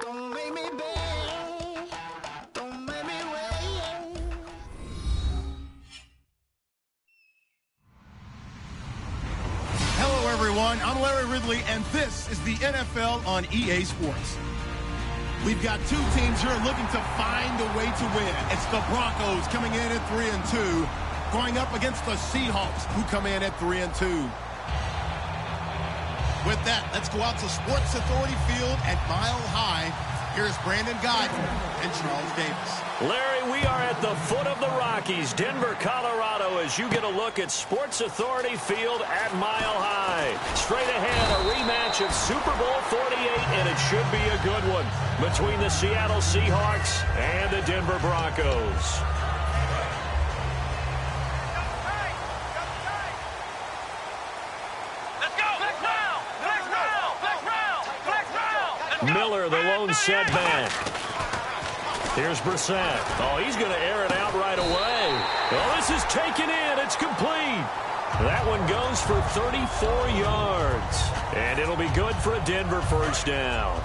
Don't make me beg. Don't make me wait. Hello, everyone. I'm Larry Ridley, and this is the NFL on EA Sports. We've got two teams here looking to find a way to win. It's the Broncos coming in at 3-2, going up against the Seahawks, who come in at 3-2. With that, let's go out to Sports Authority Field at Mile High. Here's Brandon Guyton and Charles Davis. Larry, we are at the foot of the Rockies, Denver, Colorado, as you get a look at Sports Authority Field at Mile High. Straight ahead, a rematch of Super Bowl 48, and it should be a good one between the Seattle Seahawks and the Denver Broncos. Miller, the lone setback. Here's Brissett. Oh, he's going to air it out right away. Oh, this is taken in. It's complete. That one goes for 34 yards. And it'll be good for a Denver first down.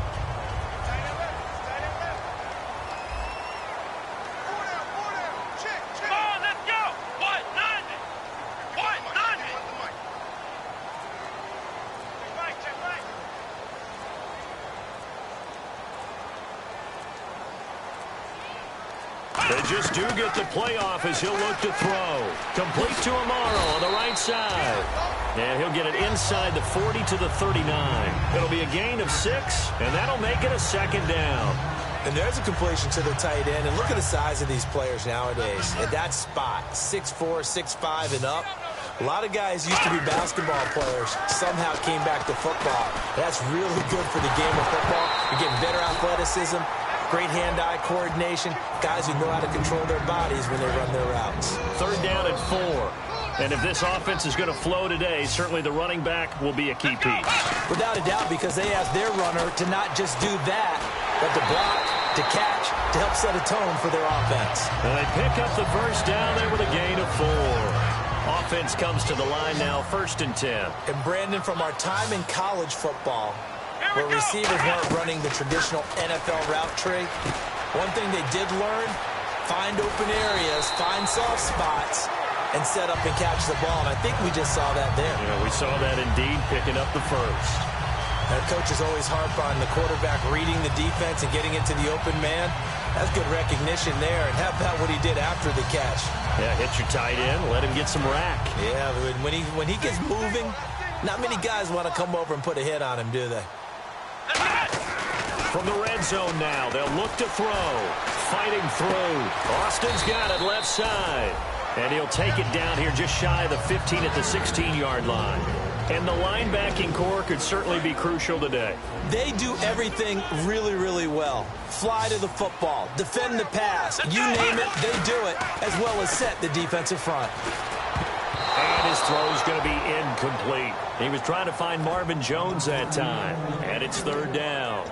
They just do get the playoff as he'll look to throw. Complete to Amaro on the right side. And he'll get it inside the 40 to the 39. It'll be a gain of 6, and that'll make it a second down. And there's a completion to the tight end. And look at the size of these players nowadays. At that spot, 6'4", 6'5", and up. A lot of guys used to be basketball players, somehow came back to football. That's really good for the game of football. You're getting better athleticism, great hand-eye coordination, guys who know how to control their bodies when they run their routes. Third down and 4. And if this offense is going to flow today, certainly the running back will be a key piece. Without a doubt, because they ask their runner to not just do that, but to block, to catch, to help set a tone for their offense. And they pick up the first down there with a gain of 4. Offense comes to the line now, 1st and 10. And Brandon, from our time in college football, where receivers weren't running the traditional NFL route tree, one thing they did learn, find open areas, find soft spots, and set up and catch the ball. And I think we just saw that there. Yeah, we saw that indeed, picking up the first. And coaches always harp on the quarterback reading the defense and getting into the open man. That's good recognition there. And how about what he did after the catch? Yeah, hit your tight end, let him get some rack. Yeah, when he gets moving, not many guys want to come over and put a hit on him, do they? From the red zone now, they'll look to throw. Fighting through. Austin's got it left side. And he'll take it down here just shy of the 15 at the 16-yard line. And the linebacking core could certainly be crucial today. They do everything really, really well. Fly to the football, defend the pass, you name it, they do it, as well as set the defensive front. And his throw's going to be incomplete. He was trying to find Marvin Jones that time. And it's 3rd down.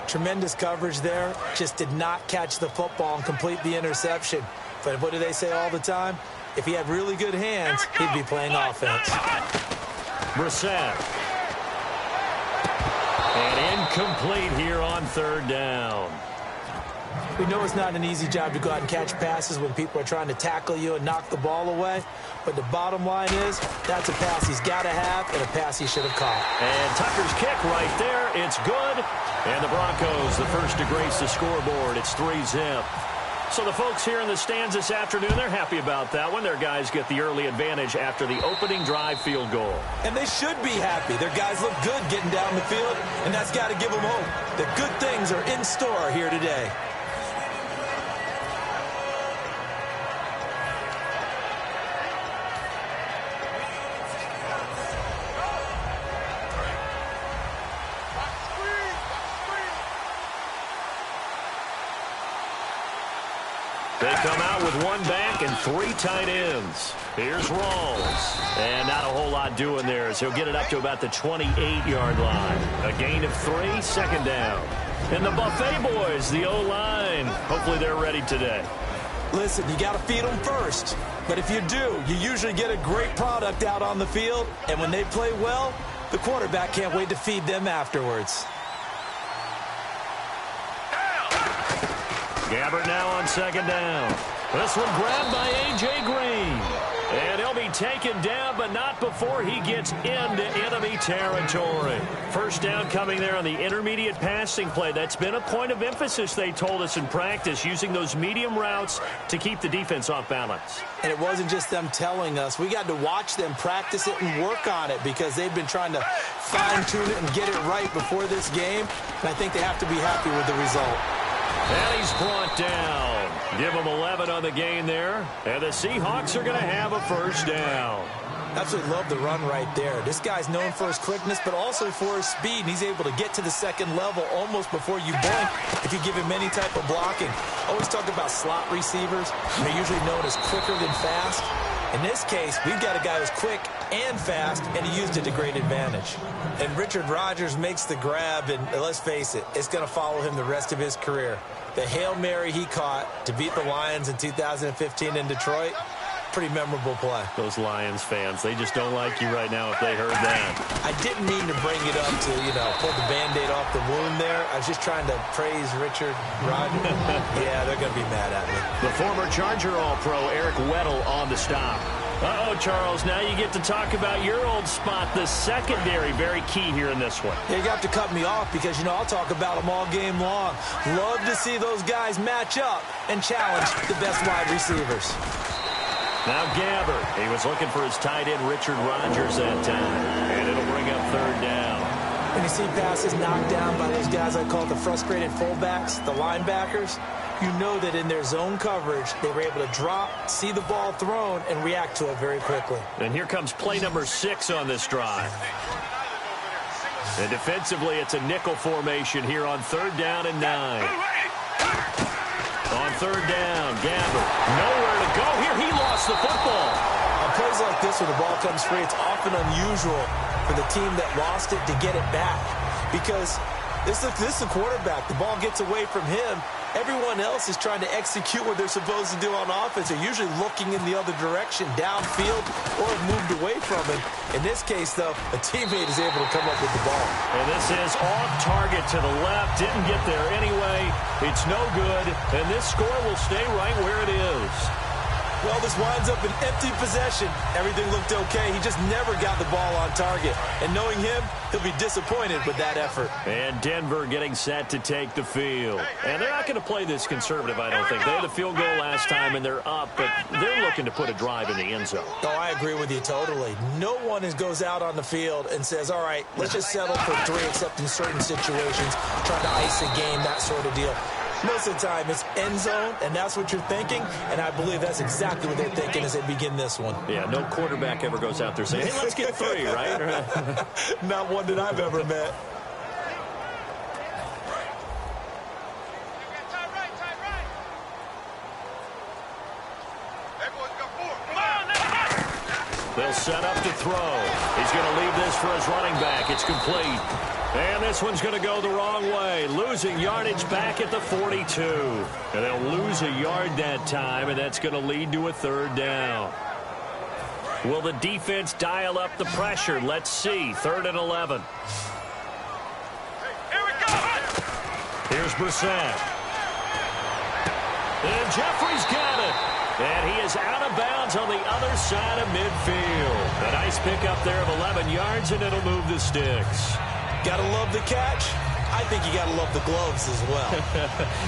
Tremendous coverage there. Just did not catch the football and complete the interception. But what do they say all the time? If he had really good hands, he'd be playing offense. Brissett. And incomplete here on 3rd down. We know it's not an easy job to go out and catch passes when people are trying to tackle you and knock the ball away. But the bottom line is, that's a pass he's got to have and a pass he should have caught. And Tucker's kick right there. It's good. And the Broncos, the first to grace the scoreboard. It's 3-zip. So the folks here in the stands this afternoon, they're happy about that one. Their guys get the early advantage after the opening drive field goal. And they should be happy. Their guys look good getting down the field, and that's got to give them hope that good things are in store here today. They come out with 1 back and 3 tight ends. Here's Rawls. And not a whole lot doing there as he'll get it up to about the 28-yard line. A gain of 3, 2nd down. And the Buffet boys, the O-line, hopefully they're ready today. Listen, you got to feed them first. But if you do, you usually get a great product out on the field. And when they play well, the quarterback can't wait to feed them afterwards. Gabbert now on second down. This one grabbed by A.J. Green. And he'll be taken down, but not before he gets into enemy territory. First down coming there on the intermediate passing play. That's been a point of emphasis, they told us in practice, using those medium routes to keep the defense off balance. And it wasn't just them telling us. We got to watch them practice it and work on it because they've been trying to fine-tune it and get it right before this game. And I think they have to be happy with the result. And he's brought down. Give him 11 on the gain there. And the Seahawks are going to have a first down. Absolutely love the run right there. This guy's known for his quickness, but also for his speed. And he's able to get to the second level almost before you blink if you give him any type of blocking. Always talk about slot receivers. They're usually known as quicker than fast. In this case, we've got a guy who's quick and fast, and he used it to great advantage. And Richard Rodgers makes the grab, and let's face it, it's going to follow him the rest of his career. The Hail Mary he caught to beat the Lions in 2015 in Detroit, pretty memorable play. Those Lions fans, they just don't like you right now if they heard that. I didn't mean to bring it up to, pull the Band-Aid off the wound there. I was just trying to praise Richard Rodgers. Yeah, they're going to be mad at me. The former Charger All-Pro Eric Weddle on the stop. Uh-oh, Charles, now you get to talk about your old spot, the secondary, very key here in this one. Yeah, you have to cut me off because, I'll talk about them all game long. Love to see those guys match up and challenge the best wide receivers. Now Gabbert. He was looking for his tight end, Richard Rodgers, that time. And it'll bring up third down. When you see passes knocked down by those guys I call the frustrated fullbacks, the linebackers, you know that in their zone coverage, they were able to drop, see the ball thrown, and react to it very quickly. And here comes play number 6 on this drive. And defensively, it's a nickel formation here on third down and 9. On third down, Gabbert. Nowhere to go here. He lost the football. On plays like this, when the ball comes free, it's often unusual for the team that lost it to get it back. Because this is the quarterback. The ball gets away from him. Everyone else is trying to execute what they're supposed to do on offense. They're usually looking in the other direction, downfield, or have moved away from it. In this case, though, a teammate is able to come up with the ball. And this is off target to the left. Didn't get there anyway. It's no good. And this score will stay right where it is. Well, this winds up an empty possession. Everything looked okay. He just never got the ball on target. And knowing him, he'll be disappointed with that effort. And Denver getting set to take the field. And they're not going to play this conservative, I don't think. They had a field goal last time, and they're up, but they're looking to put a drive in the end zone. Oh, I agree with you totally. No one goes out on the field and says, all right, let's just settle for 3, except in certain situations, trying to ice a game, that sort of deal. Most of the time, it's end zone, and that's what you're thinking, and I believe that's exactly what they're thinking as they begin this one. Yeah, no quarterback ever goes out there saying, hey, let's get 3, right? Not one that I've ever met. They'll set up to throw. He's going to leave this for his running back. It's complete. And this one's going to go the wrong way. Losing yardage back at the 42. And they'll lose a yard that time, and that's going to lead to a third down. Will the defense dial up the pressure? Let's see. 3rd and 11. Here we go. Here's Brissett. And Jeffrey's got it. And he is out of bounds on the other side of midfield. A nice pickup there of 11 yards, and it'll move the sticks. Gotta love the catch. I think you gotta love the gloves as well.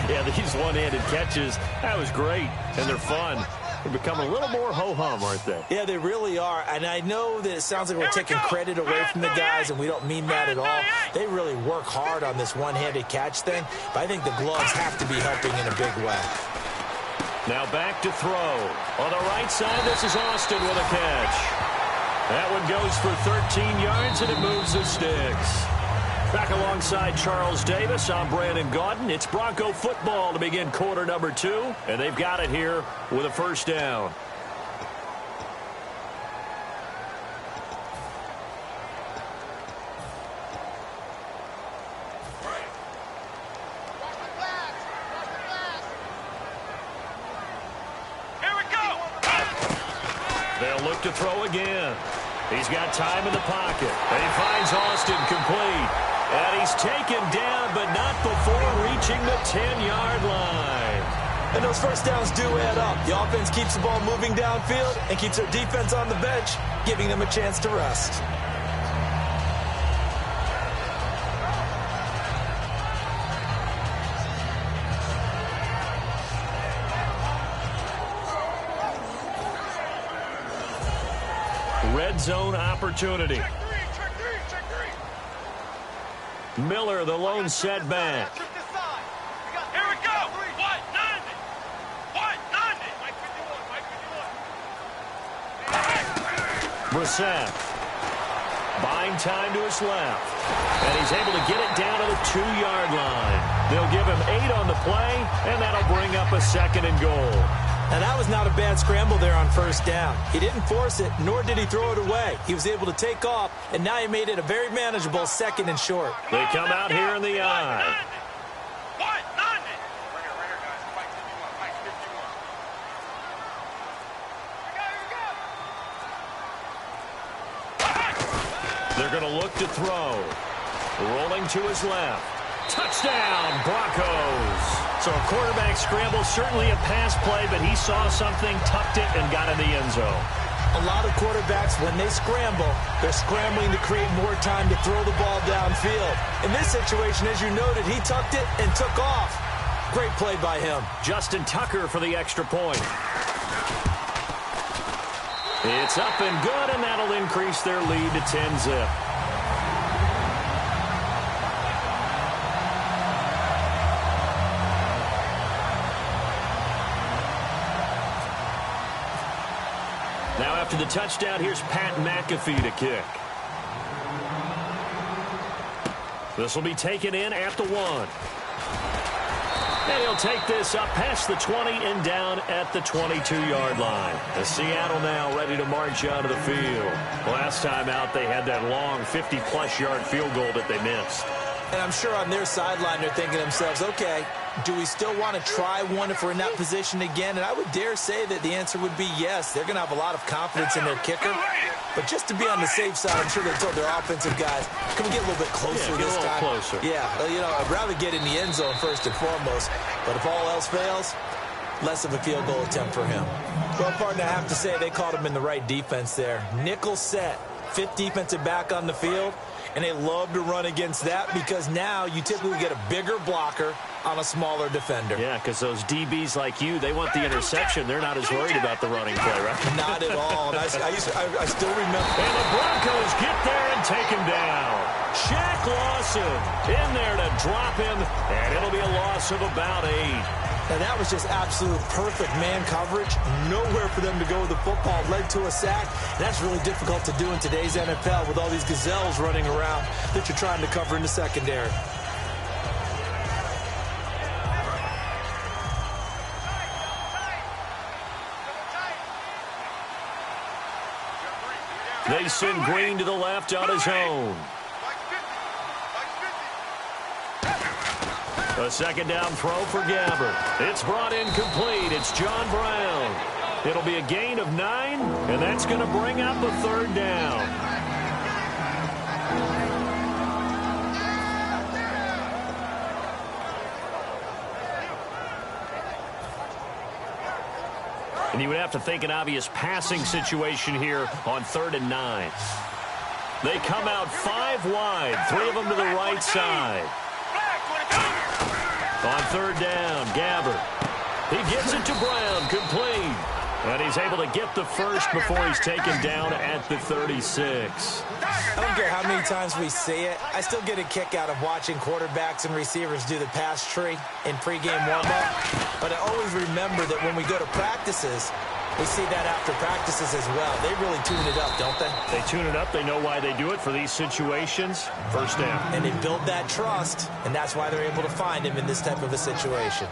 Yeah, these one-handed catches, that was great, and they're fun. They've become a little more ho-hum, aren't they? Yeah, they really are, and I know that it sounds like we're taking credit away from the guys, and we don't mean that at all. They really work hard on this one-handed catch thing, but I think the gloves have to be helping in a big way. Now back to throw. On the right side, this is Austin with a catch. That one goes for 13 yards, and it moves the sticks. Back alongside Charles Davis, I'm Brandon Gaudin. It's Bronco football to begin quarter number 2, and they've got it here with a first down. They'll look to throw again. He's got time in the pocket. And he finds Austin complete. And he's taken down, but not before reaching the 10-yard line. And those first downs do add up. The offense keeps the ball moving downfield and keeps their defense on the bench, giving them a chance to rest. Red zone opportunity. Miller, the lone setback. Here we go. What? 90. What? 90. Brissett. Buying time to his left. And he's able to get it down to the 2-yard line. They'll give him 8 on the play, and that'll bring up a 2nd and goal. Now, that was not a bad scramble there on first down. He didn't force it, nor did he throw it away. He was able to take off, and now he made it a very manageable 2nd and short. They come out here in the eye. What? 90. They're going to look to throw. Rolling to his left. Touchdown, Broncos. So a quarterback scramble, certainly a pass play, but he saw something, tucked it, and got in the end zone. A lot of quarterbacks, when they scramble, they're scrambling to create more time to throw the ball downfield. In this situation, as you noted, he tucked it and took off. Great play by him. Justin Tucker for the extra point. It's up and good, and that'll increase their lead to 10-zip. Now after the touchdown, here's Pat McAfee to kick. This will be taken in at the 1. And he'll take this up past the 20 and down at the 22-yard line. The Seattle now ready to march out of the field. Last time out, they had that long 50-plus yard field goal that they missed. And I'm sure on their sideline they're thinking to themselves, okay, do we still want to try one if we're in that position again? And I would dare say that the answer would be yes. They're going to have a lot of confidence in their kicker. But just to be on the safe side, I'm sure they told their offensive guys, can we get a little bit closer this time? Closer. Yeah, I'd rather get in the end zone first and foremost. But if all else fails, less of a field goal attempt for him. Well, partner, I have to say they caught him in the right defense there. Nickel set, 5th defensive back on the field. And they love to run against that because now you typically get a bigger blocker on a smaller defender. Yeah, because those DBs like you, they want the interception. They're not as worried about the running play, right? Not at all. And I still remember. And the Broncos get there and take him down. Shaq Lawson in there to drop him, and it'll be a loss of about 8. And that was just absolute perfect man coverage. Nowhere for them to go with the football. Led to a sack. And that's really difficult to do in today's NFL with all these gazelles running around that you're trying to cover in the secondary. They send Green to the left on his own. A 2nd down throw for Gabbert. It's brought in complete. It's John Brown. It'll be a gain of 9, and that's going to bring up a 3rd down. And you would have to think an obvious passing situation here on 3rd and 9. They come out 5 wide, 3 of them to the right side. On 3rd down, Gabbert. He gets it to Brown, complete. And he's able to get the first before he's taken down at the 36. I don't care how many times we see it. I still get a kick out of watching quarterbacks and receivers do the pass tree in pregame warm-up. But I always remember that when we go to practices, we see that after practices as well. They really tune it up, don't they? They tune it up. They know why they do it for these situations. First down. And they build that trust, and that's why they're able to find him in this type of a situation.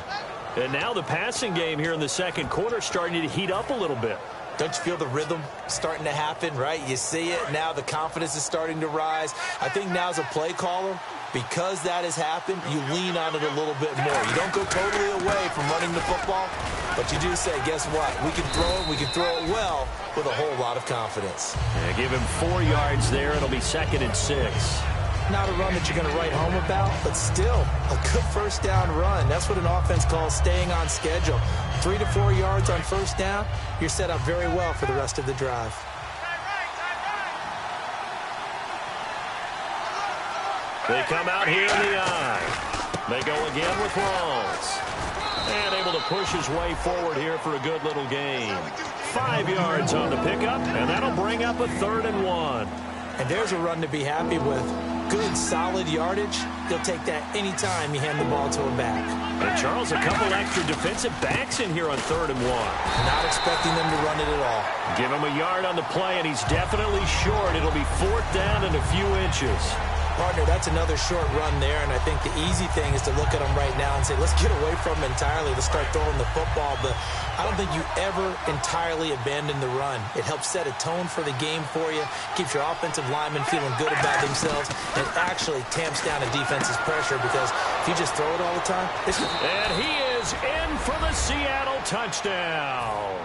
And now the passing game here in the 2nd quarter starting to heat up a little bit. Don't you feel the rhythm starting to happen, right? You see it. Now the confidence is starting to rise. I think now as a play caller, because that has happened, you lean on it a little bit more. You don't go totally away from running the football, but you do say, guess what? We can throw it. We can throw it well with a whole lot of confidence. Yeah, give him 4 yards there. It'll be 2nd and 6. Not a run that you're going to write home about, but still a good first down run. That's what an offense calls staying on schedule. 3 to 4 yards on first down, you're set up very well for the rest of the drive. They come out here in the eye. They go again with Rawls. And able to push his way forward here for a good little gain. 5 yards on the pickup, and that'll bring up a 3rd and 1. And there's a run to be happy with. Good, solid yardage. He'll take that anytime you hand the ball to him back. And Charles, a couple extra defensive backs in here on 3rd and 1. Not expecting them to run it at all. Give him a yard on the play, and he's definitely short. It'll be 4th down and a few inches. Partner, that's another short run there, and I think the easy thing is to look at him right now and say, let's get away from him entirely. Let's start throwing the football, but I don't think you ever entirely abandon the run. It helps set a tone for the game for you, keeps your offensive linemen feeling good about themselves, and actually tamps down a defense's pressure because if you just throw it all the time, And he is in for the Seattle touchdown.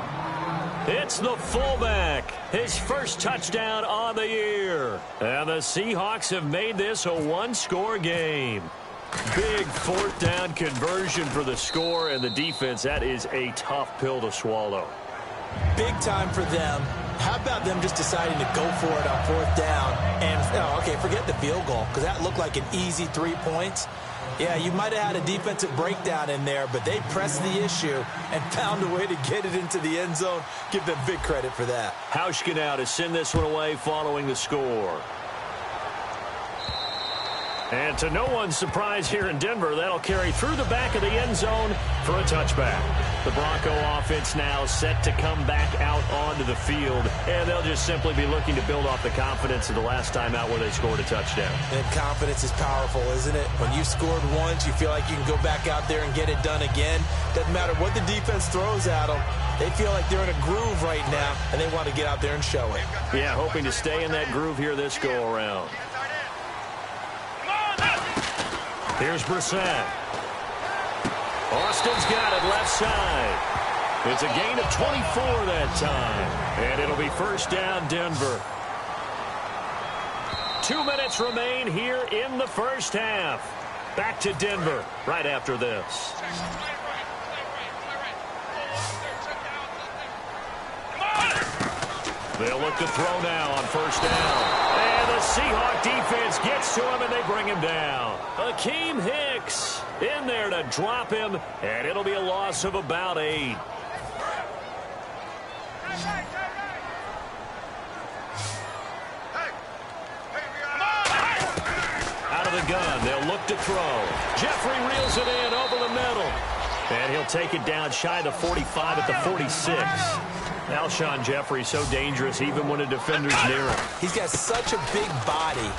It's the fullback, his first touchdown on the year. And the Seahawks have made this a one-score game. Big 4th down conversion for the score, and the defense, that is a tough pill to swallow. Big time for them. How about them just deciding to go for it on 4th down? And, okay, forget the field goal, because that looked like an easy 3 points. Yeah, you might have had a defensive breakdown in there, but they pressed the issue and found a way to get it into the end zone. Give them big credit for that. Hauschka now to send this one away following the score. And to no one's surprise here in Denver, that'll carry through the back of the end zone for a touchback. The Bronco offense now set to come back out onto the field, and they'll just simply be looking to build off the confidence of the last time out where they scored a touchdown. And confidence is powerful, isn't it? When you scored once, you feel like you can go back out there and get it done again. Doesn't matter what the defense throws at them. They feel like they're in a groove right now, and they want to get out there and show it. Yeah, hoping to stay in that groove here this go-around. Here's Brissett. Austin's got it left side. It's a gain of 24 that time. And it'll be 1st down, Denver. 2 minutes remain here in the first half. Back to Denver right after this. They'll look to throw now on 1st down. And the Seahawk defense gets to him, and they bring him down. Akeem Hicks in there to drop him, and it'll be a loss of about 8. Out of the gun, they'll look to throw. Jeffrey reels it in over the middle. And he'll take it down shy of the 45 at the 46. Alshon Jeffrey so dangerous even when a defender's near him. He's got such a big body,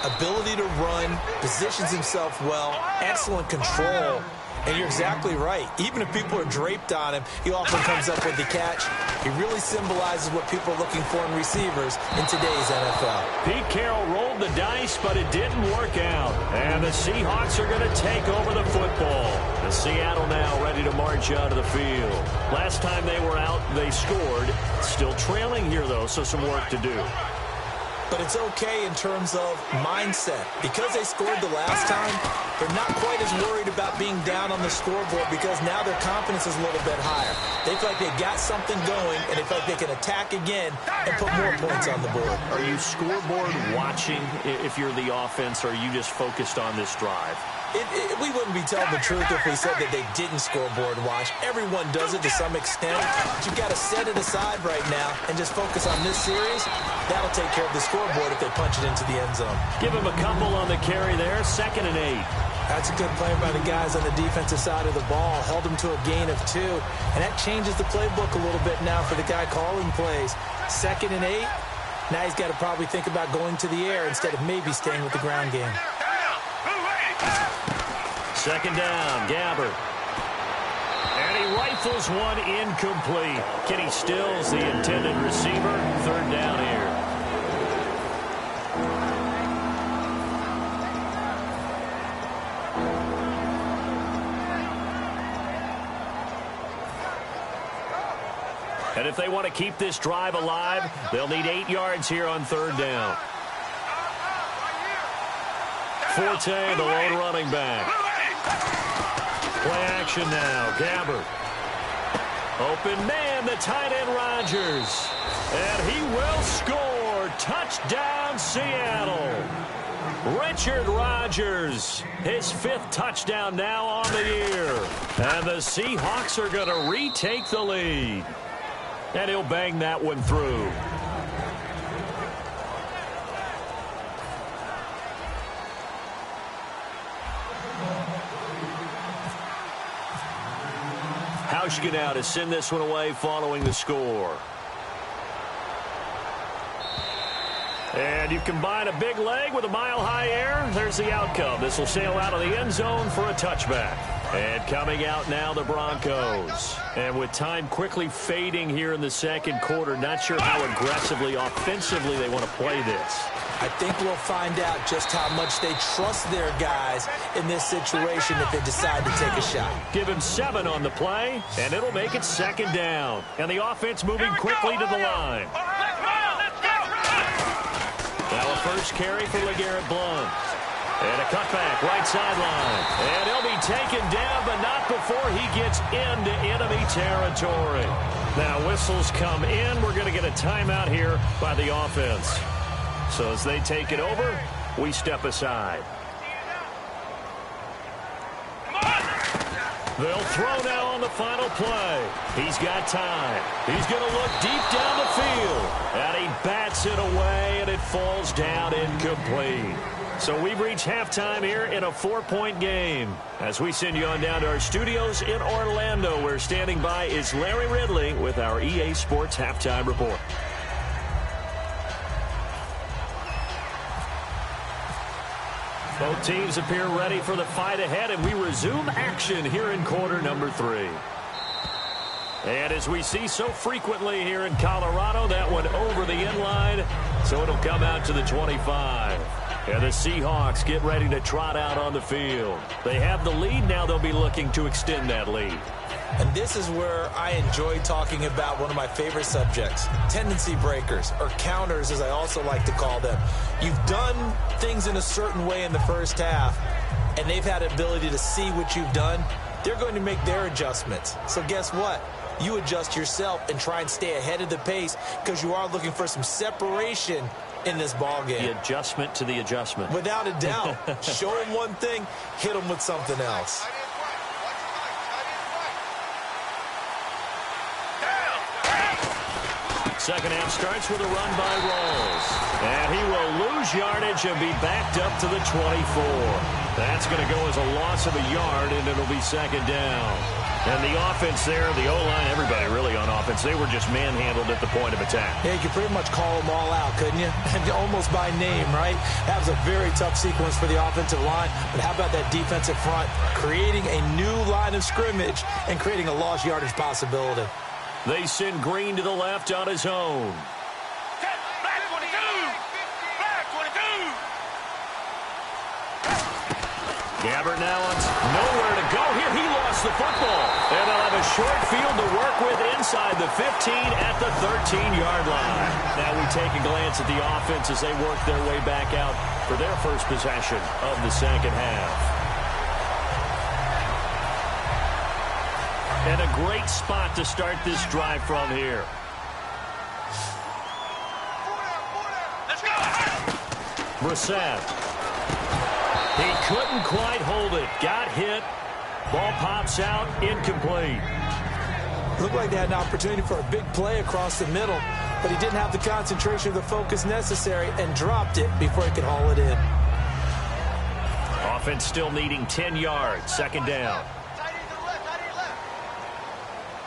ability to run, positions himself well, excellent control. And you're exactly right. Even if people are draped on him, he often comes up with the catch. He really symbolizes what people are looking for in receivers in today's NFL. Pete Carroll rolled the dice, but it didn't work out. And the Seahawks are going to take over the football. The Seattle now ready to march out of the field. Last time they were out, they scored. Still trailing here, though, so some work to do. But it's okay in terms of mindset. Because they scored the last time, they're not quite as worried about being down on the scoreboard because now their confidence is a little bit higher. They feel like they've got something going, and they feel like they can attack again and put more points on the board. Are you scoreboard watching if you're the offense, or are you just focused on this drive? We wouldn't be telling the truth if we said that they didn't scoreboard watch. Everyone does it to some extent. But you've got to set it aside right now and just focus on this series. That'll take care of the scoreboard if they punch it into the end zone. Give him a couple on the carry there. 2nd and 8. That's a good play by the guys on the defensive side of the ball. Held them to a gain of 2. And that changes the playbook a little bit now for the guy calling plays. 2nd and 8. Now he's got to probably think about going to the air instead of maybe staying with the ground game. 2nd down, Gabbert. And he rifles one incomplete. Kenny Stills, the intended receiver. 3rd down here. And if they want to keep this drive alive, they'll need 8 yards here on 3rd down. Forte, the lone running back. Play action now. Gabbert. Open man, the tight end Rodgers. And he will score. Touchdown, Seattle. Richard Rodgers, his 5th touchdown now on the year. And the Seahawks are going to retake the lead. And he'll bang that one through. Hauschka now to send this one away following the score. And you combine a big leg with a mile-high air. There's the outcome. This will sail out of the end zone for a touchback. And coming out now, the Broncos. And with time quickly fading here in the second quarter, not sure how aggressively, offensively they want to play this. I think we'll find out just how much they trust their guys in this situation if they decide to take a shot. Give him 7 on the play, and it'll make it second down. And the offense moving quickly to the line. Now a first carry for LeGarrette Blount. And a cutback, right sideline. And he'll be taken down, but not before he gets into enemy territory. Now whistles come in. We're going to get a timeout here by the offense. So as they take it over, we step aside. They'll throw now on the final play. He's got time. He's going to look deep down the field. And he bats it away, and it falls down incomplete. So we've reached halftime here in a 4-point game. As we send you on down to our studios in Orlando, where standing by is Larry Ridley with our EA Sports Halftime Report. Both teams appear ready for the fight ahead, and we resume action here in quarter number 3. And as we see so frequently here in Colorado, that one over the end line, so it'll come out to the 25. And the Seahawks get ready to trot out on the field. They have the lead. Now they'll be looking to extend that lead. And this is where I enjoy talking about one of my favorite subjects, tendency breakers, or counters as I also like to call them. You've done things in a certain way in the first half, and they've had the ability to see what you've done. They're going to make their adjustments. So guess what? You adjust yourself and try and stay ahead of the pace because you are looking for some separation in this ball game. The adjustment to the adjustment. Without a doubt. Show them one thing, hit them with something else. Second half starts with a run by Rawls. And he will lose yardage and be backed up to the 24. That's going to go as a loss of a yard, and it'll be second down. And the offense there, the O-line, everybody really on offense, they were just manhandled at the point of attack. Yeah, you could pretty much call them all out, couldn't you? And almost by name, right? That was a very tough sequence for the offensive line. But how about that defensive front creating a new line of scrimmage and creating a lost yardage possibility? They send Green to the left on his own. Black 22! Black 22! Gabbert now wants nowhere to go here. He lost the football. And they'll have a short field to work with inside the 15 at the 13-yard line. Now we take a glance at the offense as they work their way back out for their first possession of the second half. And a great spot to start this drive from here. Let's go! Brissett. He couldn't quite hold it. Got hit. Ball pops out. Incomplete. Looked like they had an opportunity for a big play across the middle, but he didn't have the concentration or the focus necessary and dropped it before he could haul it in. Offense still needing 10 yards. Second down.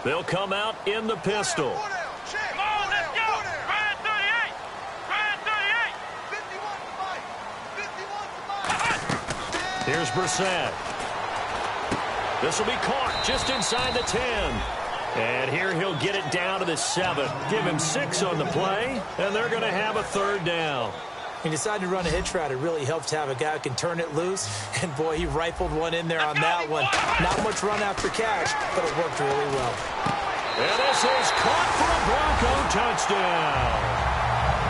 They'll come out in the pistol. Come on, let's go! Ryan 38! Ryan 38! Here's Brissett. This will be caught just inside the 10. And here he'll get it down to the 7. Give him 6 on the play, and they're going to have a third down. He decided to run a hitch route. It really helps to have a guy who can turn it loose. And, boy, he rifled one in there on that one. Not much run after catch, but it worked really well. And this is caught for a Bronco touchdown.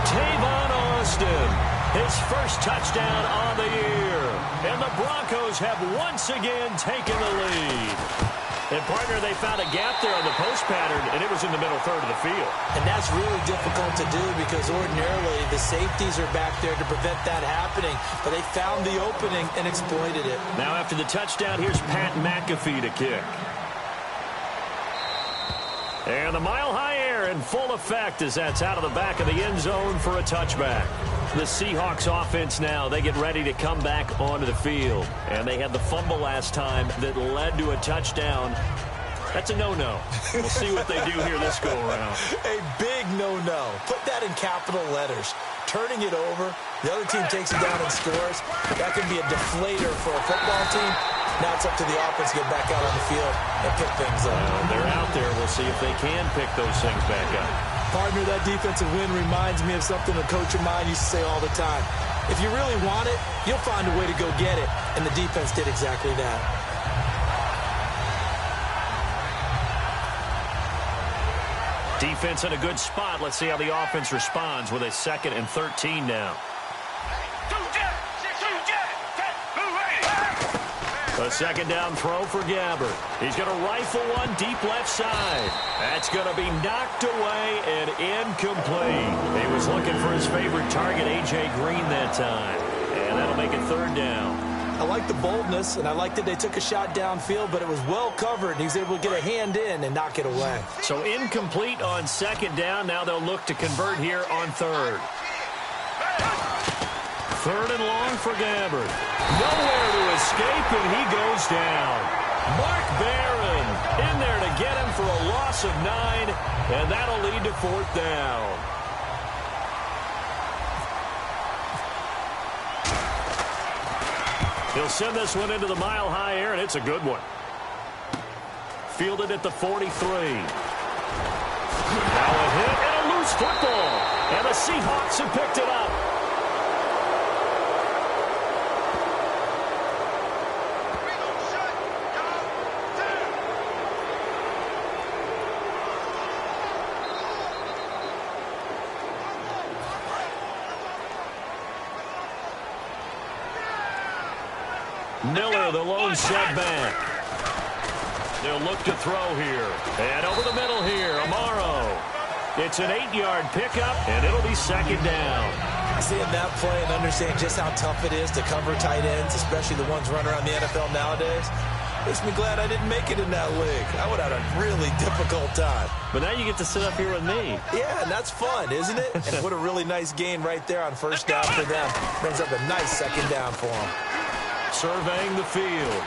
Tavon Austin, his first touchdown on the year. And the Broncos have once again taken the lead. And, partner, they found a gap there on the post pattern, and it was in the middle third of the field. And that's really difficult to do because ordinarily the safeties are back there to prevent that happening. But they found the opening and exploited it. Now after the touchdown, here's Pat McAfee to kick. And the mile-high air in full effect as that's out of the back of the end zone for a touchback. The Seahawks offense now, they get ready to come back onto the field. And they had the fumble last time that led to a touchdown. That's a no-no. We'll see what they do here this go-around. A big no-no. Put that in capital letters. Turning it over, the other team takes it down and scores. That can be a deflator for a football team. Now it's up to the offense to get back out on the field and pick things up. They're out there. We'll see if they can pick those things back up. Partner, that defensive win reminds me of something a coach of mine used to say all the time. If you really want it, you'll find a way to go get it. And the defense did exactly that. Defense in a good spot. Let's see how the offense responds with a 2nd and 13 now. A 2nd down throw for Gabbert. He's going to rifle one deep left side. That's going to be knocked away and incomplete. He was looking for his favorite target, A.J. Green, that time. And that'll make it 3rd down. I like the boldness, and I like that they took a shot downfield, but it was well covered. He was able to get a hand in and knock it away. So incomplete on 2nd down. Now they'll look to convert here on 3rd. 3rd and long for Gabbert. Nowhere to escape, and he goes down. Mark Barron in there to get him for a loss of 9, and that'll lead to 4th down. He'll send this one into the mile-high air, and it's a good one. Fielded at the 43. Now a hit and a loose football, and the Seahawks have picked it up. Miller, the lone setback. They'll look to throw here. And over the middle here, Amaro. It's an 8-yard pickup, and it'll be 2nd down. Seeing that play and understanding just how tough it is to cover tight ends, especially the ones running around the NFL nowadays, makes me glad I didn't make it in that league. I would have had a really difficult time. But now you get to sit up here with me. Yeah, and that's fun, isn't it? And what a really nice gain right there on 1st down for them. Brings up a nice 2nd down for them. Surveying the field.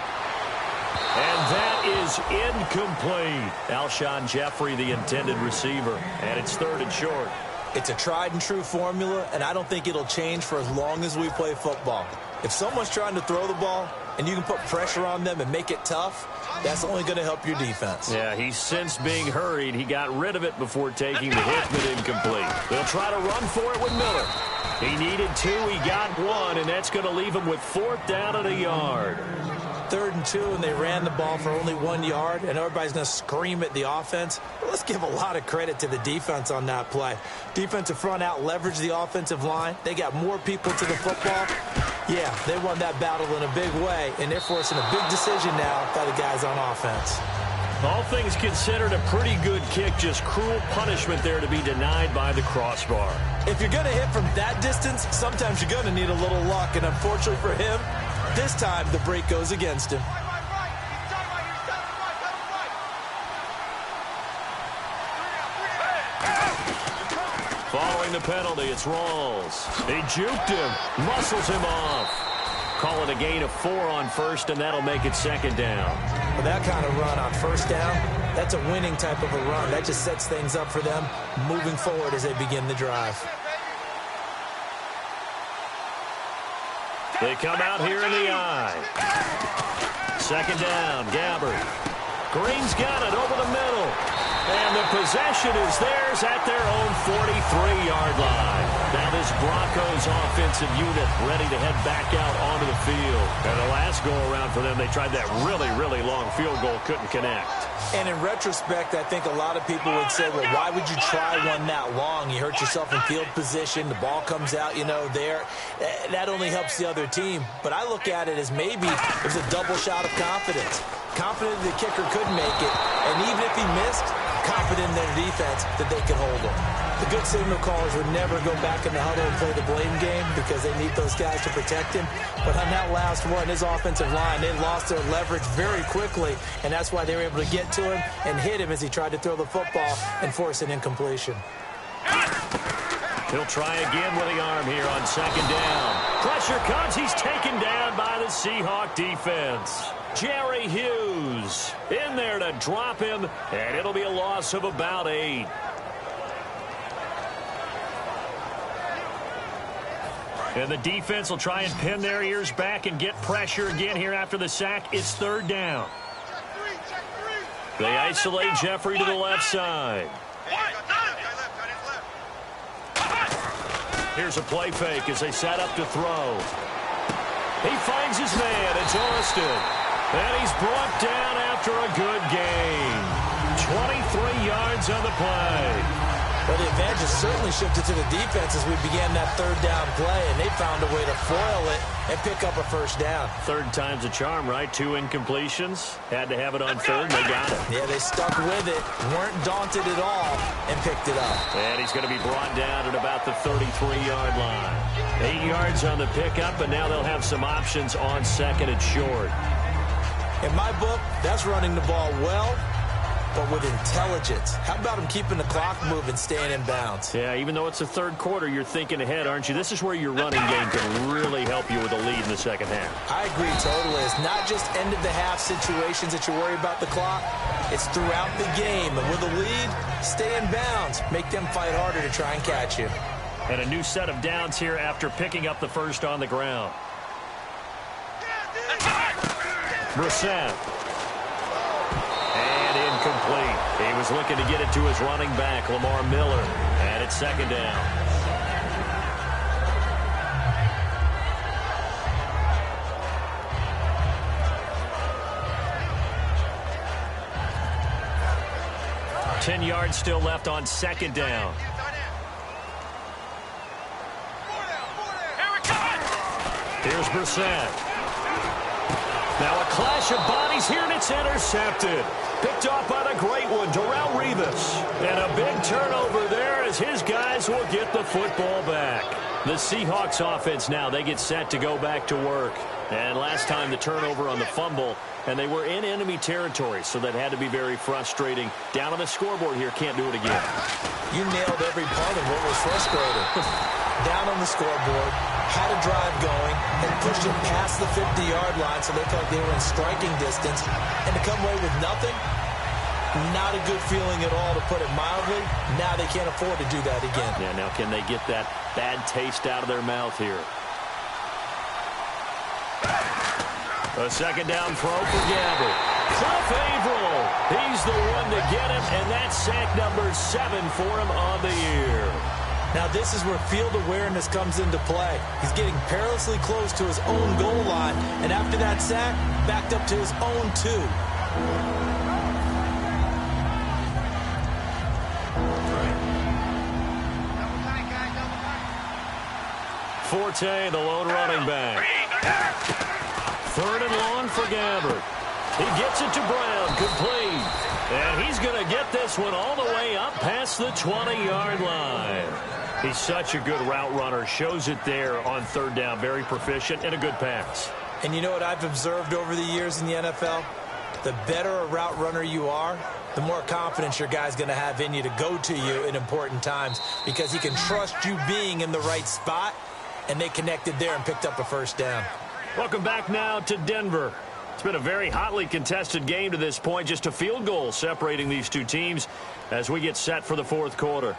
And that is incomplete. Alshon Jeffrey, the intended receiver. And it's 3rd and short. It's a tried-and-true formula, and I don't think it'll change for as long as we play football. If someone's trying to throw the ball and you can put pressure on them and make it tough, that's only going to help your defense. Yeah, he's since being hurried. He got rid of it before taking the hit, but incomplete. They'll try to run for it with Miller. He needed 2, he got 1, and that's going to leave him with 4th down and a yard. 3rd and 2, and they ran the ball for only 1 yard, and everybody's going to scream at the offense. Well, let's give a lot of credit to the defense on that play. Defensive front out leveraged the offensive line. They got more people to the football. Yeah, they won that battle in a big way, and they're forcing a big decision now by the guys on offense. All things considered, a pretty good kick, just cruel punishment there to be denied by the crossbar. If you're going to hit from that distance, sometimes you're going to need a little luck, and unfortunately for him, this time the break goes against him. Following the penalty, it's Rawls. He juked him, muscles him off. Call it a gain of 4 on 1st, and that'll make it 2nd down. With that kind of run on 1st down, that's a winning type of a run. That just sets things up for them moving forward as they begin the drive. They come out here in the eye. 2nd down, Gabbert. Green's got it over the middle. And the possession is theirs at their own 43-yard line. Now this Broncos offensive unit ready to head back out onto the field. And the last go-around for them, they tried that really, really long field goal, couldn't connect. And in retrospect, I think a lot of people would say, well, why would you try one that long? You hurt yourself in field position. The ball comes out, there. That only helps the other team. But I look at it as maybe it was a double shot of confidence. Confident the kicker could make it. And even if he missed, confident in their defense that they could hold him. The good signal callers would never go back in the huddle and play the blame game because they need those guys to protect him. But on that last one, his offensive line, they lost their leverage very quickly, and that's why they were able to get to him and hit him as he tried to throw the football and force an incompletion. He'll try again with the arm here on second down. Pressure comes. He's taken down by the Seahawk defense. Jerry Hughes in there to drop him, and it'll be a loss of about 8. And the defense will try and pin their ears back and get pressure again here after the sack. It's third down. They isolate Jeffrey to the left side. Here's a play fake as they set up to throw. He finds his man. It's Austin. And he's brought down after a good gain. 23 yards on the play. Well, the advantage has certainly shifted to the defense as we began that third down play, and they found a way to foil it and pick up a first down. Third time's a charm, right? 2 incompletions. Had to have it on third, and they got it. Yeah, they stuck with it, weren't daunted at all, and picked it up. And he's going to be brought down at about the 33-yard line. 8 yards on the pickup, and now they'll have some options on second and short. In my book, that's running the ball well, but with intelligence. How about him keeping the clock moving, staying in bounds? Yeah, even though it's the third quarter, you're thinking ahead, aren't you? This is where your running game can really help you with a lead in the second half. I agree totally. It's not just end-of-the-half situations that you worry about the clock. It's throughout the game. And with a lead, stay in bounds. Make them fight harder to try and catch you. And a new set of downs here after picking up the first on the ground. Brissett. And incomplete. He was looking to get it to his running back, Lamar Miller. And it's second down. Ten yards still left on second down. Here's Brissett. Now a clash of bodies here, and it's intercepted. Picked off by the great one, Darrelle Revis. And a big turnover there as his guys will get the football back. The Seahawks offense now, they get set to go back to work. And last time the turnover on the fumble, and they were in enemy territory, so that had to be very frustrating. Down on the scoreboard here, can't do it again. You nailed every part of what was frustrating. Down on the scoreboard, had a drive going, and pushed it past the 50-yard line so they felt like they were in striking distance. And to come away with nothing, not a good feeling at all, to put it mildly. Now they can't afford to do that again. Yeah, now can they get that bad taste out of their mouth here? A second down throw for Gabbert. Cliff Averill, he's the one to get him, and that's sack number 7 for him on the year. Now this is where field awareness comes into play. He's getting perilously close to his own goal line, and after that sack, backed up to his own 2. Forte, the lone running back. Third and long for Gabbert. He gets it to Brown, complete. And he's going to get this one all the way up past the 20-yard line. He's such a good route runner. Shows it there on third down. Very proficient and a good pass. And you know what I've observed over the years in the NFL? The better a route runner you are, the more confidence your guy's going to have in you to go to you in important times, because he can trust you being in the right spot, and they connected there and picked up a first down. Welcome back now to Denver. It's been a very hotly contested game to this point. Just a field goal separating these two teams as we get set for the fourth quarter.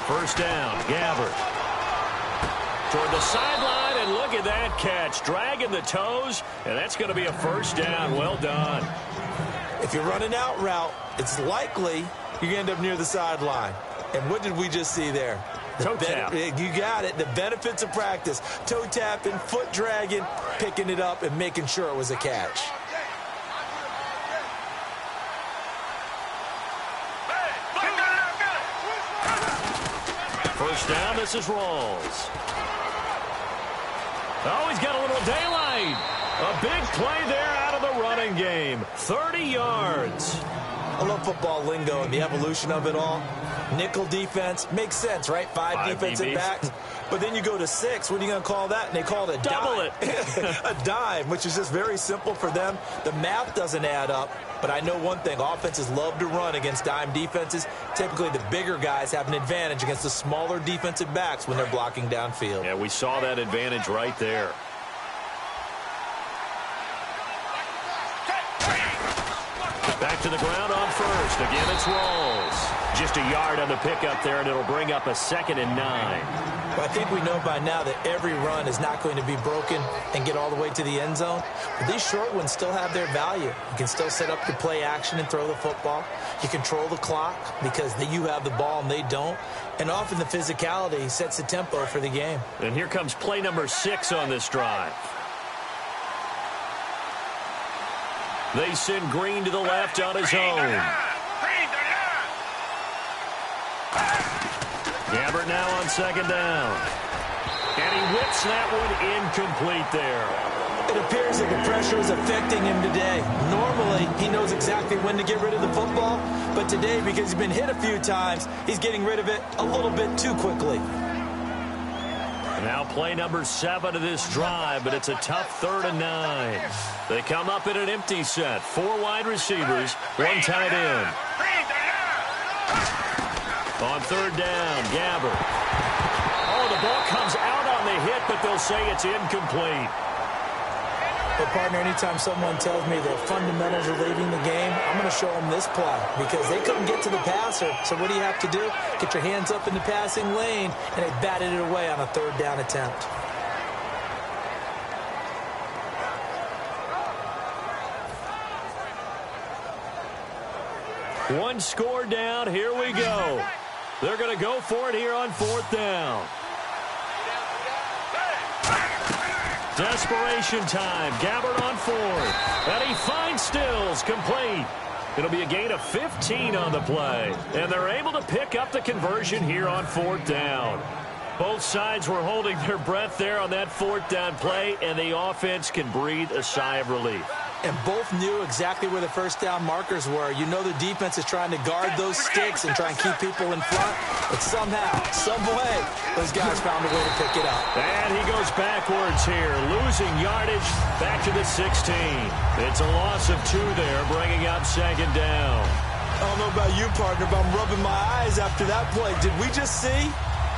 First down, Gabbert. Toward the sideline, and look Look at that catch, dragging the toes, and that's going to be a first down. Well done. If you're running out route, it's likely you're going to end up near the sideline. And what did we just see there? Toe tap. You got it. The benefits of practice. Toe tapping, foot dragging, picking it up, and making sure it was a catch. First down, this is Rawls. Oh, he's got a little daylight. A big play there out of the running game. 30 yards. I love football lingo and the evolution of it all. Nickel defense makes sense, right? Five defensive DBs. backs. But then you go to 6. What are you going to call that? And they call it a Double dime. A dime, which is just very simple for them. The math doesn't add up. But I know one thing. Offenses love to run against dime defenses. Typically, the bigger guys have an advantage against the smaller defensive backs when they're blocking downfield. Yeah, we saw that advantage right there. Back to the ground on first. Again, it's Rawls. Just a yard on the pickup there, and it'll bring up a 2nd and 9. But I think we know by now that every run is not going to be broken and get all the way to the end zone. But these short ones still have their value. You can still set up your play action and throw the football. You control the clock because you have the ball and they don't. And often the physicality sets the tempo for the game. And here comes play number 6 on this drive. They send Green to the left on his own. Gabbert now on 2nd down. And he whips that one incomplete there. It appears that the pressure is affecting him today. Normally, he knows exactly when to get rid of the football. But today, because he's been hit a few times, he's getting rid of it a little bit too quickly. Now play number 7 of this drive, but it's a tough 3rd and 9. They come up in an empty set. 4 wide receivers, 1 tight end. On 3rd down, Gabbert. Oh, the ball comes out on the hit, but they'll say it's incomplete. But, partner, anytime someone tells me the fundamentals are leaving the game, I'm going to show them this play because they couldn't get to the passer. So what do you have to do? Get your hands up in the passing lane, and they batted it away on a 3rd down attempt. One score down. Here we go. They're going to go for it here on 4th down. Desperation time. Gabbert on 4th. And he finds Stills. Complete. It'll be a gain of 15 on the play. And they're able to pick up the conversion here on 4th down. Both sides were holding their breath there on that 4th down play, and the offense can breathe a sigh of relief. And both knew exactly where the first down markers were. You know the defense is trying to guard those sticks and try and keep people in front. But somehow, some way, those guys found a way to pick it up. And he goes backwards here, losing yardage back to the 16. It's a loss of 2 there, bringing up 2nd down. I don't know about you, partner, but I'm rubbing my eyes after that play. Did we just see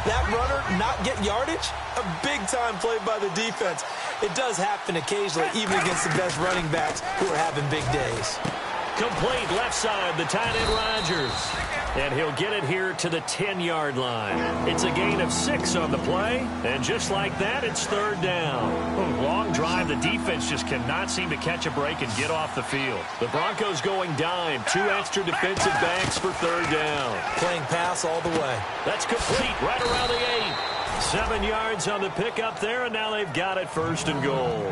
that runner not get yardage? A big-time play by the defense. It does happen occasionally, even against the best running backs who are having big days. Complete left side, the tight end Rodgers. And he'll get it here to the 10-yard line. It's a gain of 6 on the play. And just like that, it's 3rd down. Long drive. The defense just cannot seem to catch a break and get off the field. The Broncos going dime. 2 extra defensive backs for 3rd down. Playing pass all the way. That's complete right around the 8. 7 yards on the pickup there, and now they've got it 1st and goal.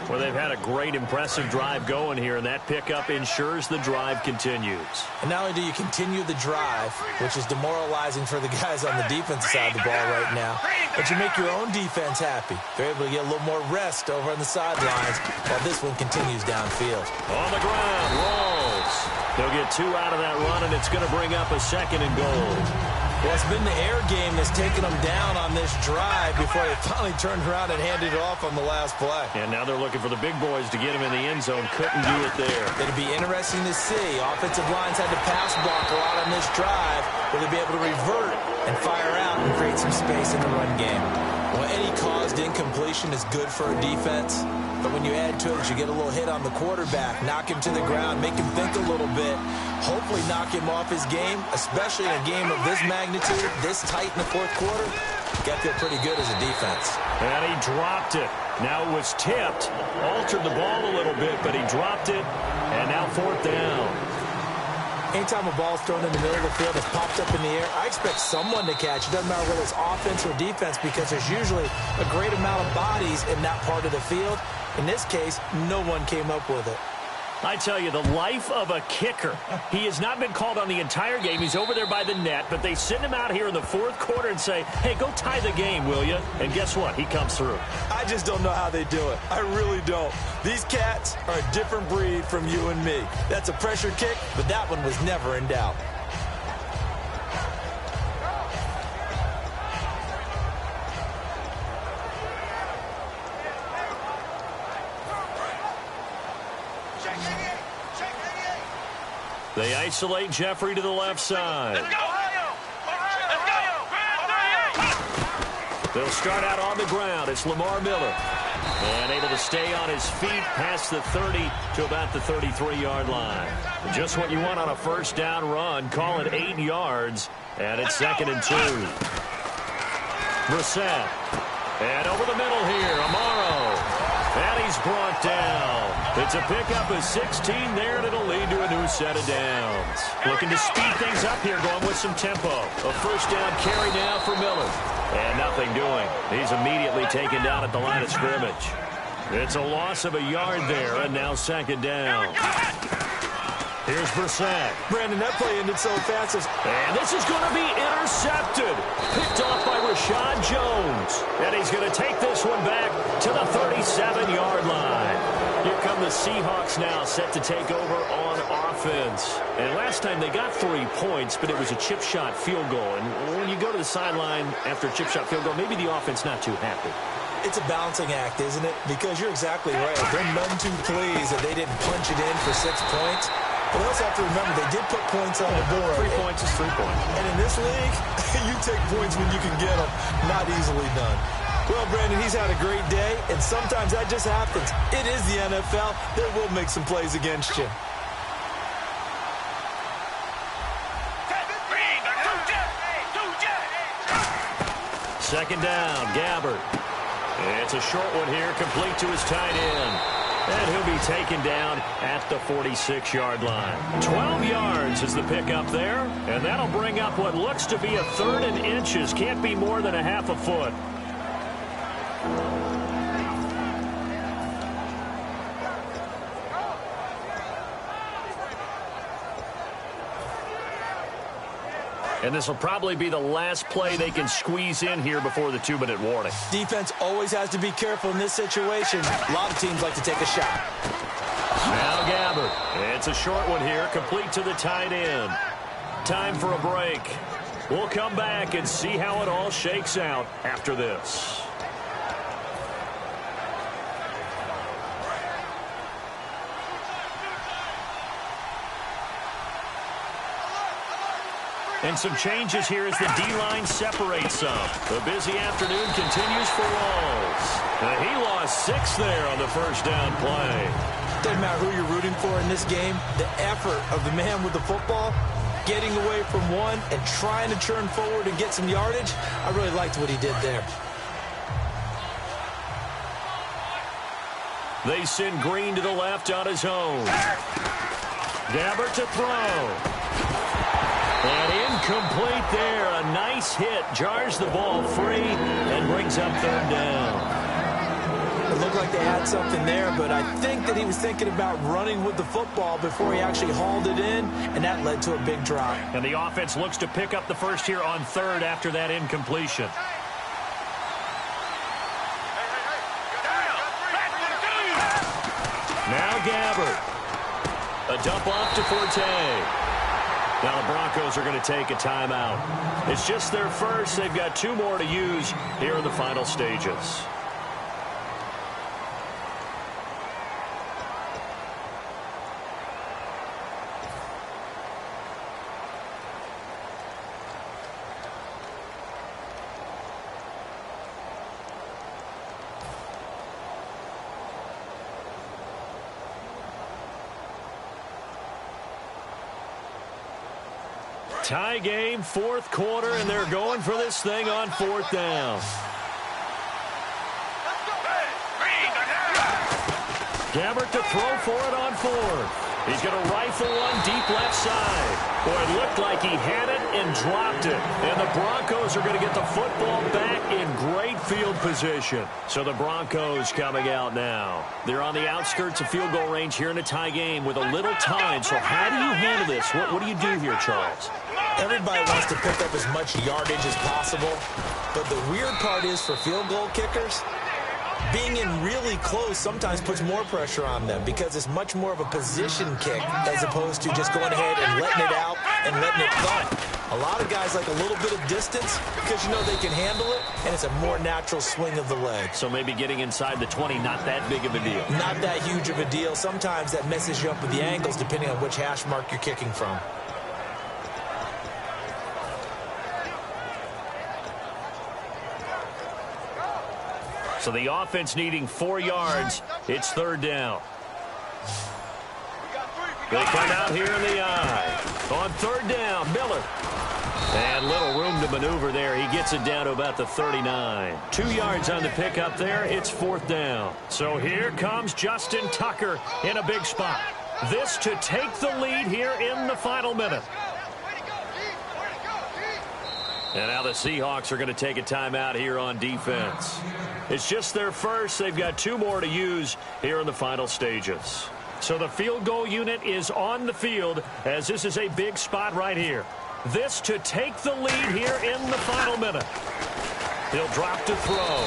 Well, they've had a great, impressive drive going here, and that pickup ensures the drive continues. And not only do you continue the drive, which is demoralizing for the guys on the defensive side of the ball right now, but you make your own defense happy. They're able to get a little more rest over on the sidelines while this one continues downfield. On the ground, Rawls. They'll get 2 out of that run, and it's going to bring up a 2nd and goal. Well, it's been the air game that's taken them down on this drive before they finally turned around and handed it off on the last play. And now they're looking for the big boys to get him in the end zone. Couldn't do it there. It'd be interesting to see. Offensive lines had to pass block a lot on this drive. Will they be able to revert and fire out and create some space in the run game? Well, any caused incompletion is good for a defense. But when you add to it, you get a little hit on the quarterback, knock him to the ground, make him think a little bit, hopefully knock him off his game, especially in a game of this magnitude, this tight in the 4th quarter. Got to feel pretty good as a defense. And he dropped it. Now it was tipped. Altered the ball a little bit, but he dropped it. And now 4th down. Anytime a ball's thrown in the middle of the field and popped up in the air, I expect someone to catch. It doesn't matter whether it's offense or defense because there's usually a great amount of bodies in that part of the field. In this case, no one came up with it. I tell you, the life of a kicker. He has not been called on the entire game. He's over there by the net, but they send him out here in the 4th quarter and say, hey, go tie the game, will you? And guess what? He comes through. I just don't know how they do it. I really don't. These cats are a different breed from you and me. That's a pressure kick, but that one was never in doubt. They isolate Jeffrey to the left side. Let's go! They'll start out on the ground. It's Lamar Miller. And able to stay on his feet past the 30 to about the 33-yard line. Just what you want on a 1st down run. Call it 8 yards. And it's 2nd and 2. Brissett. And over the middle here, Amaro. And he's brought down. It's a pickup of 16 there, and it'll lead to a new set of downs. Looking to speed things up here, going with some tempo. A 1st down carry now for Miller. And nothing doing. He's immediately taken down at the line of scrimmage. It's a loss of a yard there, and now 2nd down. Here's Brissett. Brandon, that play ended so fast. And this is going to be intercepted. Picked off by Rashad Jones. And he's going to take this one back to the 37-yard line. Here come the Seahawks now, set to take over on offense. And last time they got 3 points, but it was a chip shot field goal. And when you go to the sideline after a chip shot field goal, maybe the offense not too happy. It's a balancing act, isn't it? Because you're exactly right. They're none too pleased that they didn't punch it in for 6 points. But also have to remember, they did put points on the board. 3 points is 3 points. And in this league, you take points when you can get them. Not easily done. Well, Brandon, he's had a great day, and sometimes that just happens. It is the NFL. They will make some plays against you. Second down, Gabbert. It's a short one here, complete to his tight end. And he'll be taken down at the 46-yard line. 12 yards is the pickup there. And that'll bring up what looks to be a 3rd and inches. Can't be more than a half a foot. And this will probably be the last play they can squeeze in here before the 2-minute warning. Defense always has to be careful in this situation. A lot of teams like to take a shot. Now Gabbert. It's a short one here, complete to the tight end. Time for a break. We'll come back and see how it all shakes out after this. And some changes here as the D-line separates some. The busy afternoon continues for Walls. He lost 6 there on the 1st down play. Doesn't matter who you're rooting for in this game. The effort of the man with the football, getting away from one and trying to turn forward and get some yardage, I really liked what he did there. They send Green to the left on his own. Gabbert to throw. And incomplete there. A nice hit. Jars the ball free and brings up 3rd down. It looked like they had something there, but I think that he was thinking about running with the football before he actually hauled it in, and that led to a big drop. And the offense looks to pick up the first here on 3rd after that incompletion. Now Gabbert. A dump off to Forte. Now the Broncos are going to take a timeout. It's just their first. They've got 2 more to use here in the final stages. Tie game, fourth quarter, and they're going for this thing on fourth down. Gabbert to throw for it on fourth. He's going to rifle one deep left side. Boy, it looked like he had it and dropped it. And the Broncos are going to get the football back in great field position. So the Broncos coming out now. They're on the outskirts of field goal range here in a tie game with a little time. So how do you handle this? What do you do here, Charles? Everybody wants to pick up as much yardage as possible. But the weird part is for field goal kickers, being in really close sometimes puts more pressure on them because it's much more of a position kick as opposed to just going ahead and letting it out and letting it thump. A lot of guys like a little bit of distance because you know they can handle it, and it's a more natural swing of the leg. So maybe getting inside the 20, not that big of a deal. Not that huge of a deal. Sometimes that messes you up with the angles depending on which hash mark you're kicking from. So the offense needing 4 yards. It's third down. They come out here in the eye. On third down, Miller. And little room to maneuver there. He gets it down to about the 39. 2 yards on the pickup there. It's fourth down. So here comes Justin Tucker in a big spot. This to take the lead here in the final minute. And now the Seahawks are going to take a timeout here on defense. It's just their first. They've got 2 more to use here in the final stages. So the field goal unit is on the field as this is a big spot right here. This to take the lead here in the final minute. He'll drop to throw.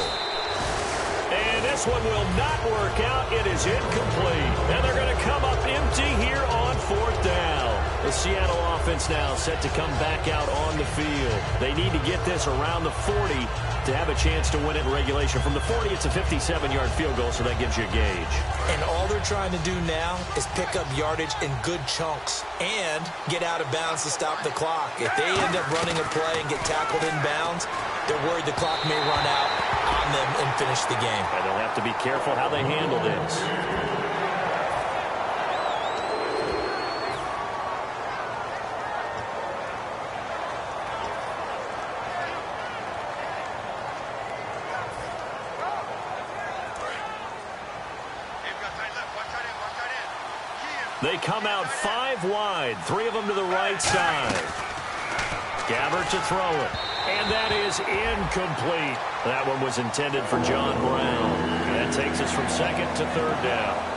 And this one will not work out. It is incomplete. And they're going to come up empty here on fourth down. The Seattle offense now set to come back out on the field. They need to get this around the 40 to have a chance to win it in regulation. From the 40, it's a 57-yard field goal, so that gives you a gauge. And all they're trying to do now is pick up yardage in good chunks and get out of bounds to stop the clock. If they end up running a play and get tackled in bounds, they're worried the clock may run out on them and finish the game. And they'll have to be careful how they handle this. They come out 5 wide, 3 of them to the right side. Gabbert to throw it. And that is incomplete. That one was intended for John Brown. That takes us from second to third down.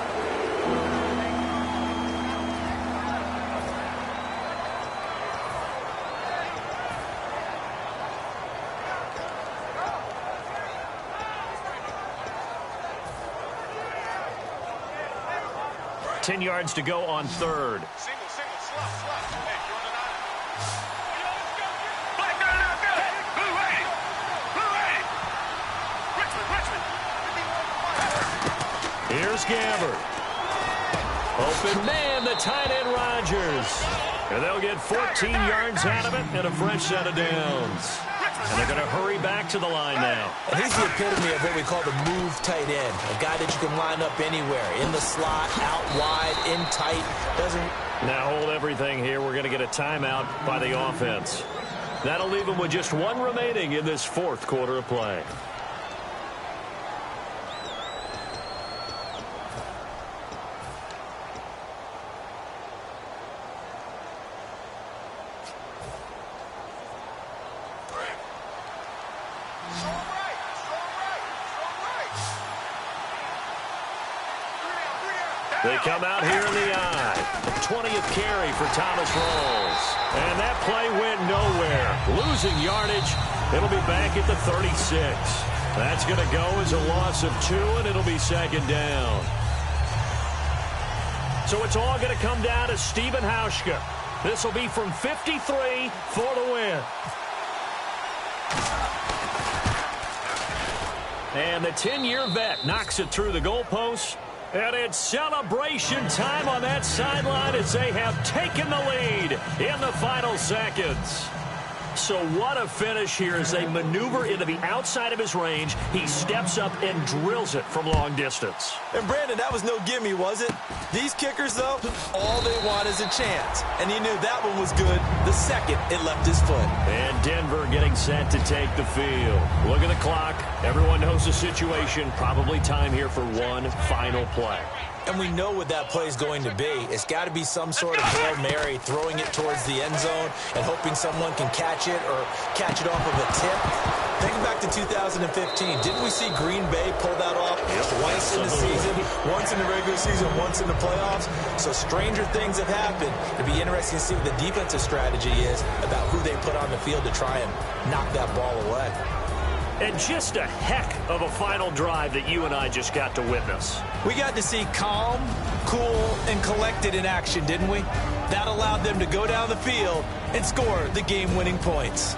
Ten yards to go on third. Single, slot. Hey, you're on the line. Black guy out there. Blue lady. Richmond. Here's Gabbert. Open man, the tight end Rodgers. And they'll get 14 yards out of it and a fresh set of downs. And they're going to hurry back to the line now. And he's the epitome of what we call the move tight end. A guy that you can line up anywhere. In the slot, out wide, in tight. Now hold everything here. We're going to get a timeout by the offense. That'll leave them with just 1 remaining in this fourth quarter of play. They come out here in the eye. 20th carry for Thomas Rawls. And that play went nowhere. Losing yardage. It'll be back at the 36. That's going to go as a loss of 2, and it'll be second down. So it's all going to come down to Stephen Hauschka. This will be from 53 for the win. And the 10-year vet knocks it through the goalpost. And it's celebration time on that sideline as they have taken the lead in the final seconds. So what a finish here as they maneuver into the outside of his range. He steps up and drills it from long distance. And Brandon, that was no gimme, was it? These kickers, though, all they want is a chance. And he knew that one was good the second it left his foot. And Denver getting set to take the field. Look at the clock. Everyone knows the situation. Probably time here for one final play. And we know what that play is going to be. It's got to be some sort of Hail Mary, throwing it towards the end zone and hoping someone can catch it or catch it off of a tip. Think back to 2015. Didn't we see Green Bay pull that off twice in the season? Once in the regular season, once in the playoffs. So stranger things have happened. It'd be interesting to see what the defensive strategy is about who they put on the field to try and knock that ball away. And just a heck of a final drive that you and I just got to witness. We got to see calm, cool, and collected in action, didn't we? That allowed them to go down the field and score the game-winning points.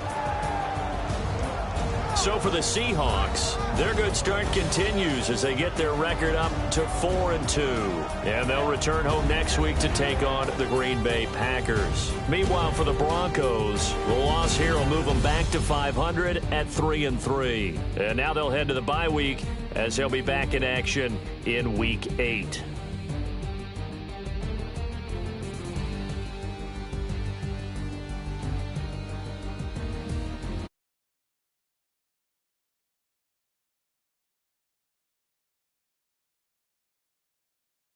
So for the Seahawks, their good start continues as they get their record up to 4-2. And they'll return home next week to take on the Green Bay Packers. Meanwhile, for the Broncos, the loss here will move them back to 500 at 3-3. And now they'll head to the bye week as they'll be back in action in Week 8.